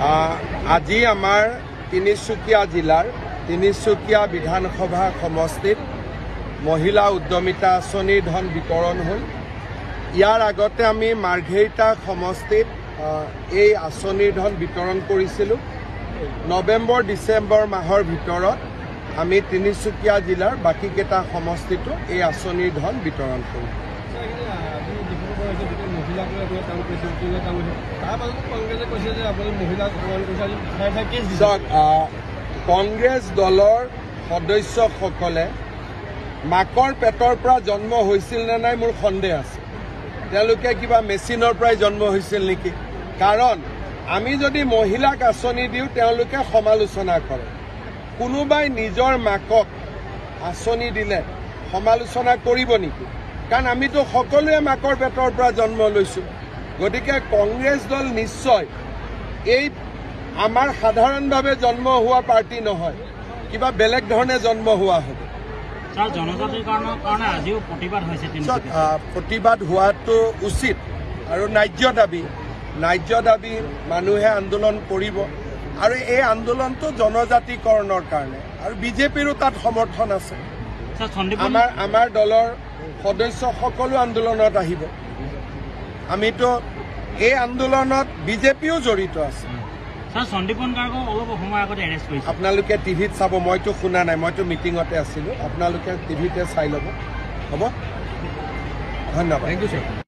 আজি আমাৰ তিনিচুকীয়া জিলাৰ তিনিচুকীয়া বিধানসভা সমষ্টিত মহিলা উদ্যমিতা আঁচনিৰ ধন বিতৰণ হ'ল। ইয়াৰ আগতে আমি মাৰ্ঘেৰিটা সমষ্টিত এই আঁচনিৰ ধন বিতৰণ কৰিছিলোঁ। নৱেম্বৰ ডিচেম্বৰ মাহৰ ভিতৰত আমি তিনিচুকীয়া জিলাৰ বাকীকেইটা সমষ্টিতো এই আঁচনিৰ ধন বিতৰণ কৰিম। কংগ্ৰেছ দলৰ সদস্যসকলে মাকৰ পেটৰ পৰা জন্ম হৈছিল নে নাই মোৰ সন্দেহ আছে। তেওঁলোকে কিবা মেচিনৰ পৰাই জন্ম হৈছিল নেকি? কাৰণ আমি যদি মহিলাক আঁচনি দিওঁ তেওঁলোকে সমালোচনা কৰে। কোনোবাই নিজৰ মাকক আঁচনি দিলে সমালোচনা কৰিব নেকি? কাৰণ আমিতো সকলোৱে মাকৰ পেটৰ পৰা জন্ম লৈছোঁ। গতিকে কংগ্ৰেছ দল নিশ্চয় এই আমাৰ সাধাৰণভাৱে জন্ম হোৱা পাৰ্টি নহয়, কিবা বেলেগ ধৰণে জন্ম হোৱা হ'ব। প্ৰতিবাদ হোৱাটো উচিত আৰু ন্যায্য দাবী মানুহে আন্দোলন কৰিব আৰু এই আন্দোলনটো জনজাতিকৰণৰ কাৰণে আৰু বিজেপিৰো তাত সমৰ্থন আছে। আমাৰ দলৰ সদস্য সকলো আন্দোলনত আহিব। আমিতো এই আন্দোলনত বিজেপিও জড়িত আছে। আপোনালোকে টিভিত চাব, মইতো শুনা নাই, মইতো মিটিঙতে আছিলোঁ। আপোনালোকে টিভিতে চাই ল'ব। হ'ব, ধন্যবাদ। Thank you sir.